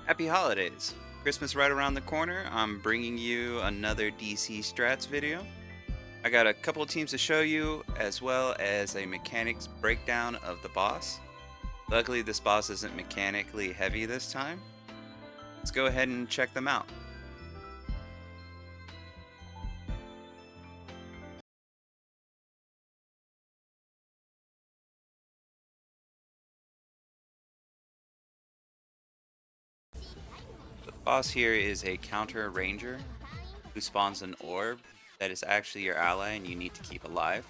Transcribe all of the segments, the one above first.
Happy holidays! Christmas right around the corner. I'm bringing you another DC strats video. I got a couple of teams to show you, as well as a mechanics breakdown of the boss. Luckily, this boss isn't mechanically heavy this time. Let's go ahead and check them out. The boss here is a counter ranger who spawns an orb that is actually your ally and you need to keep alive.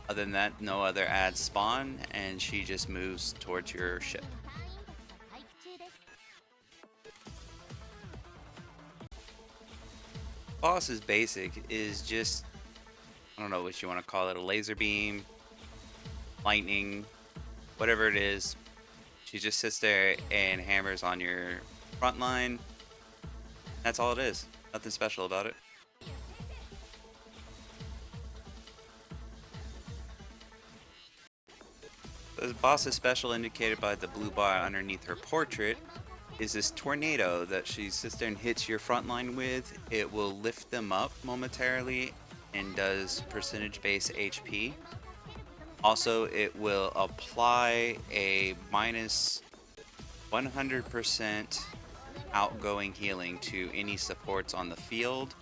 Other than that, no other ads spawn, and she just moves towards your ship. Boss's basic is just, I don't know what you want to call it, a laser beam, lightning, whatever it is. She just sits there and hammers on your front line. That's all it is. Nothing special about it. The boss's special, indicated by the blue bar underneath her portrait, is this tornado that she sits there and hits your front line with. It will lift them up momentarily and does percentage base HP. Also, it will apply a minus 100% outgoing healing to any supports on the field.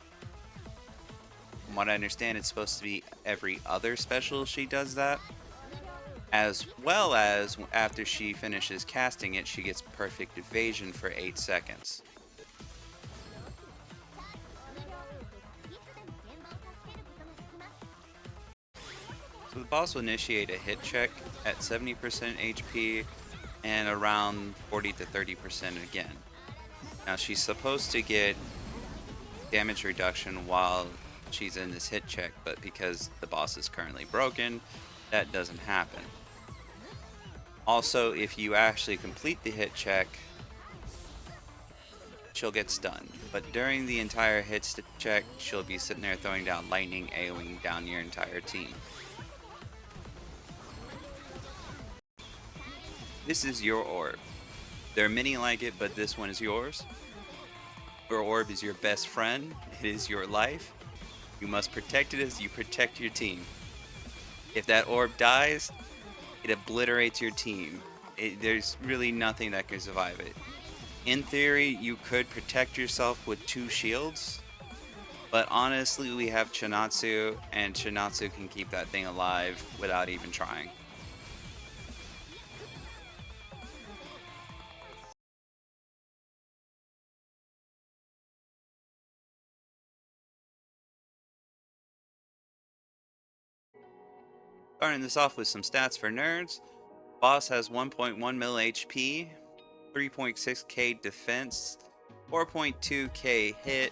From what I understand, it's supposed to be every other special she does that. As well as after she finishes casting it, she gets perfect evasion for 8 seconds. So the boss will initiate a hit check at 70% HP and around 40 to 30% again. Now she's supposed to get damage reduction while she's in this hit check, but because the boss is currently broken, that doesn't happen. Also, if you actually complete the hit check, she'll get stunned. But during the entire hit check, she'll be sitting there throwing down lightning, AoEing down your entire team. This is your orb. There are many like it, but this one is yours. Your orb is your best friend. It is your life. You must protect it as you protect your team. If that orb dies, it obliterates your team. There's really nothing that can survive it. In theory, you could protect yourself with 2 shields, but honestly, we have Chinatsu, and Chinatsu can keep that thing alive without even trying. Starting this off with some stats for nerds. Boss has 1.1 mil HP, 3.6k defense, 4.2k hit,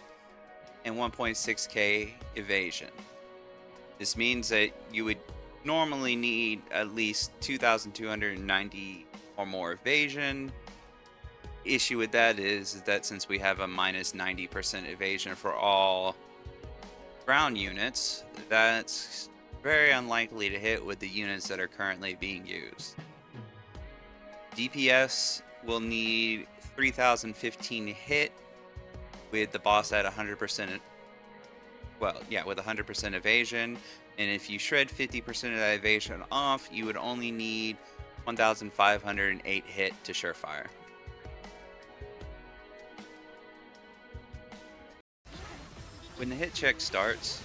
and 1.6k evasion. This means that you would normally need at least 2,290 or more evasion. Issue with that is that since we have a minus 90% evasion for all ground units, that's very unlikely to hit with the units that are currently being used. DPS will need 3,015 hit with the boss at 100%, with 100% evasion, and if you shred 50% of that evasion off, you would only need 1,508 hit to surefire. When the hit check starts,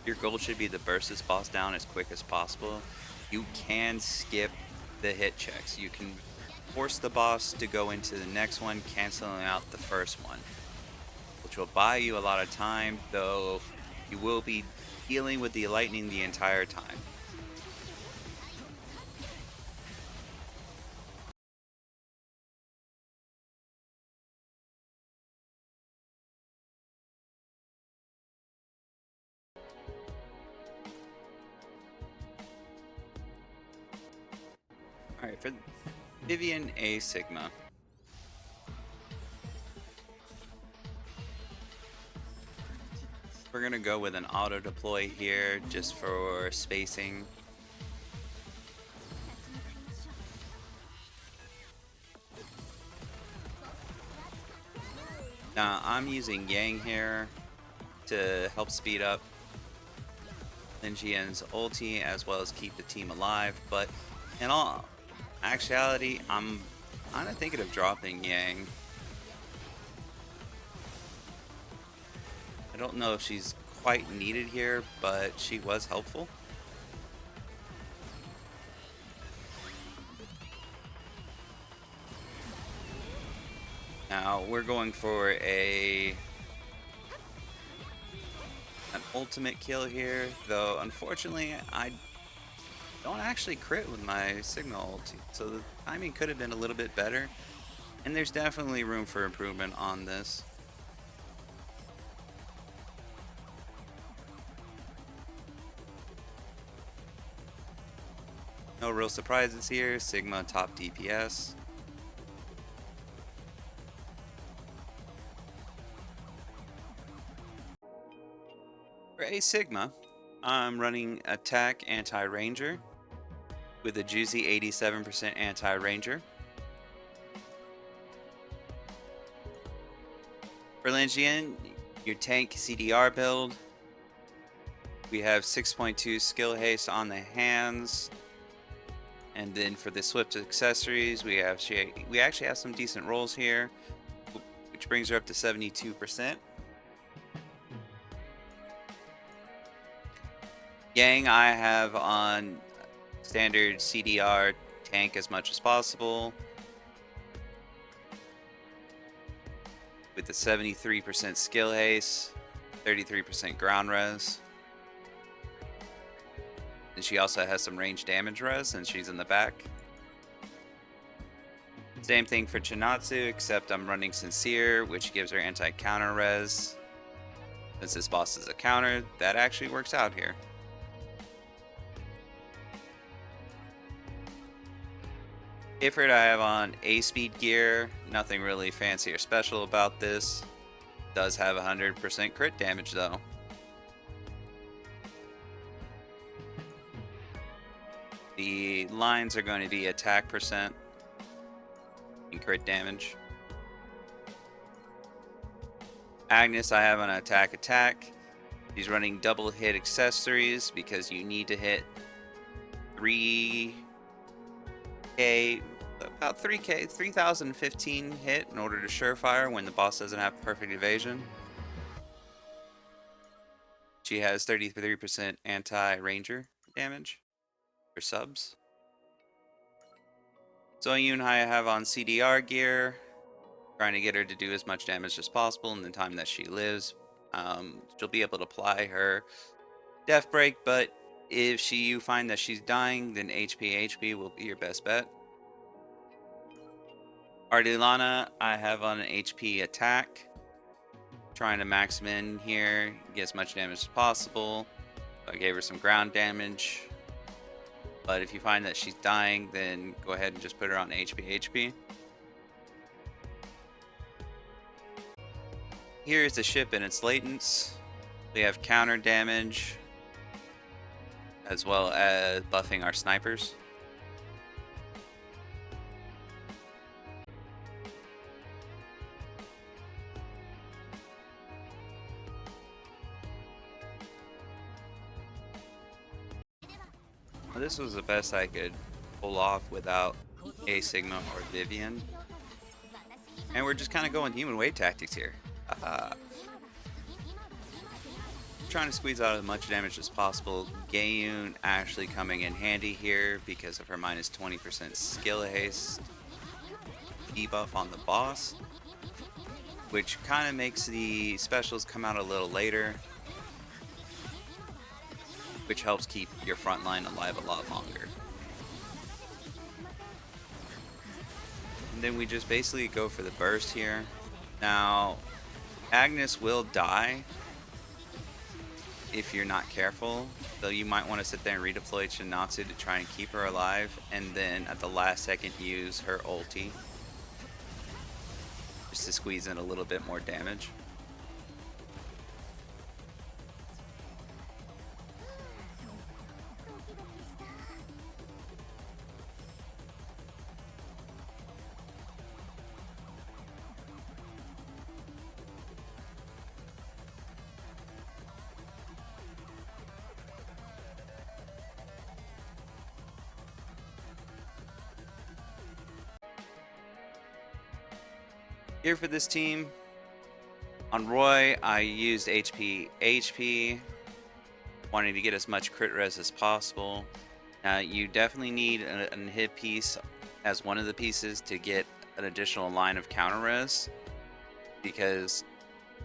your goal should be to burst this boss down as quick as possible. You can skip the hit checks. You can force the boss to go into the next one, canceling out the first one, which will buy you a lot of time, though you will be dealing with the lightning the entire time. Alright, for Vivian Asigma. We're gonna go with an auto deploy here just for spacing. Now I'm using Yang here to help speed up Linjian's ulti as well as keep the team alive, but in all actuality, I'm kind of thinking of dropping Yang. I don't know if she's quite needed here, but she was helpful. Now we're going for an ultimate kill here, though unfortunately I don't actually crit with my Sigma ulti, so the timing could have been a little bit better, and there's definitely room for improvement on this. No real surprises here. Sigma top DPS. For Asigma, I'm running attack anti-ranger with a juicy 87% anti-ranger. For Linjian, your tank CDR build, we have 6.2 skill haste on the hands. And then for the swift accessories, we actually have some decent rolls here, which brings her up to 72%. Yang I have on standard CDR tank as much as possible with the 73% skill haste, 33% ground res. And she also has some range damage res and she's in the back. Same thing for Chinatsu, except I'm running Sincere, which gives her anti-counter res. Since this boss is a counter, that actually works out here. Ifrit I have on A-speed gear, nothing really fancy or special about this. Does have 100% crit damage though. The lines are going to be attack percent and crit damage. Agnes I have on attack. She's running double hit accessories because you need to hit 3k, about 3k, 3015 hit in order to surefire when the boss doesn't have perfect evasion. She has 33% anti-ranger damage for subs. Zoyun I have on CDR gear, trying to get her to do as much damage as possible in the time that she lives. She'll be able to apply her death break, but if you find that she's dying, then HP will be your best bet. Ardilana I have on an HP attack, trying to max min here, get as much damage as possible. So I gave her some ground damage, but if you find that she's dying, then go ahead and just put her on HP. Here is the ship and its latents. We have counter damage, as well as buffing our snipers. This was the best I could pull off without Asigma or Vivian. And we're just kind of going human weight tactics here. Trying to squeeze out as much damage as possible. Gayun actually coming in handy here because of her minus 20% skill haste debuff on the boss, which kind of makes the specials come out a little later, which helps keep your front line alive a lot longer. And then we just basically go for the burst here. Now, Agnes will die if you're not careful, so you might want to sit there and redeploy Chinatsu to try and keep her alive, and then at the last second use her ulti just to squeeze in a little bit more damage. Here for this team, on Roy, I used HP, wanting to get as much crit res as possible. Now, you definitely need an hit piece as one of the pieces to get an additional line of counter res, because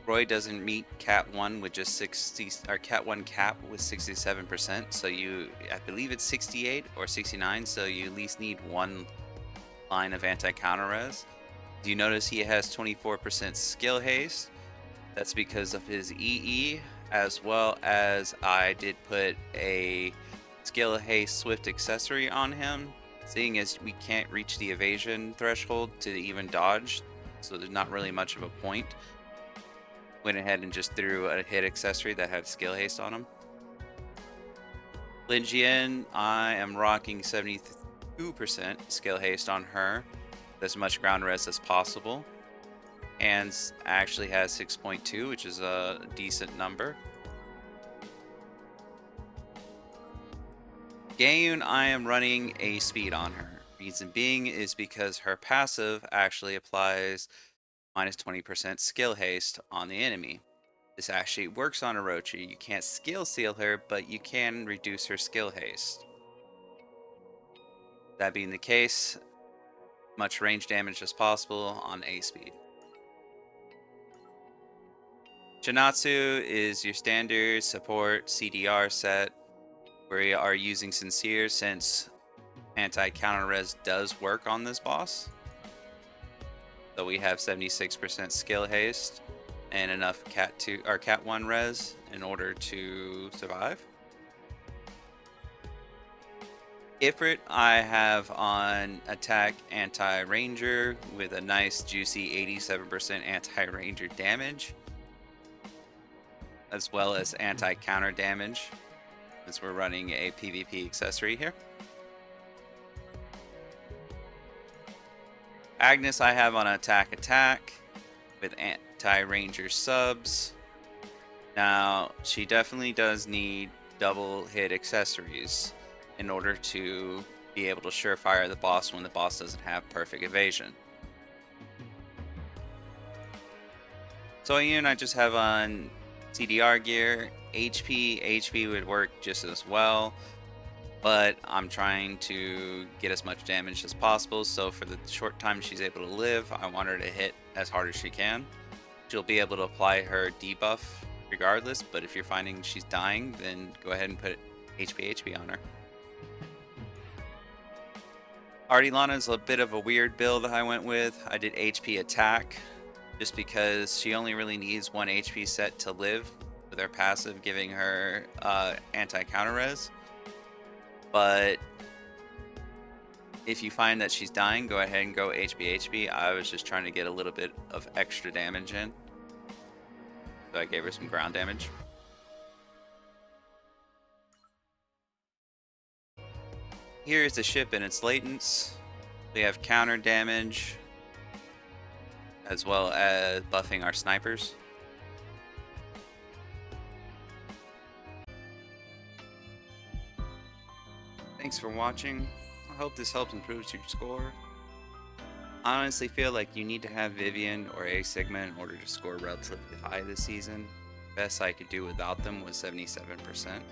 Roy doesn't meet Cat 1 with just 60, or Cat 1 cap with 67%, so I believe it's 68 or 69, so you at least need one line of anti-counter res. You notice he has 24% skill haste. That's because of his EE, as well as I did put a skill haste swift accessory on him, seeing as we can't reach the evasion threshold to even dodge, so there's not really much of a point. Went ahead and just threw a hit accessory that had skill haste on him. Linjian, I am rocking 72% skill haste on her, as much ground res as possible. And actually has 6.2, which is a decent number. Gayun, I am running a speed on her. Reason being is because her passive actually applies minus 20% skill haste on the enemy. This actually works on Orochi. You can't skill seal her, but you can reduce her skill haste. That being the case, much range damage as possible on A speed. Janatsu is your standard support CDR set. We are using Sincere since anti-counter res does work on this boss. So we have 76% skill haste and enough Cat 2 or Cat 1 res in order to survive. Ifrit I have on attack anti-ranger with a nice juicy 87% anti-ranger damage, as well as anti-counter damage, since we're running a PvP accessory here. Agnes I have on attack with anti-ranger subs. Now, she definitely does need double hit accessories in order to be able to surefire the boss when the boss doesn't have perfect evasion. Soyun I just have on CDR gear. HP would work just as well, but I'm trying to get as much damage as possible, so for the short time she's able to live, I want her to hit as hard as she can. She'll be able to apply her debuff regardless, but if you're finding she's dying, then go ahead and put HP on her. Artilana is a bit of a weird build I went with. I did HP attack just because she only really needs 1 HP set to live, with her passive giving her anti-counter res. But if you find that she's dying, go ahead and go HP. I was just trying to get a little bit of extra damage in, so I gave her some ground damage. Here is the ship and its latents. We have counter damage, as well as buffing our snipers. Thanks for watching. I hope this helps improve your score. I honestly feel like you need to have Vivian or Asigma in order to score relatively high this season. The best I could do without them was 77%.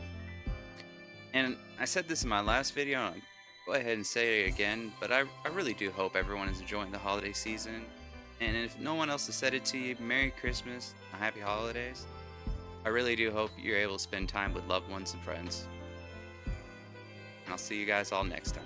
And I said this in my last video, and I'll go ahead and say it again, but I really do hope everyone is enjoying the holiday season. And if no one else has said it to you, Merry Christmas, Happy Holidays. I really do hope you're able to spend time with loved ones and friends. And I'll see you guys all next time.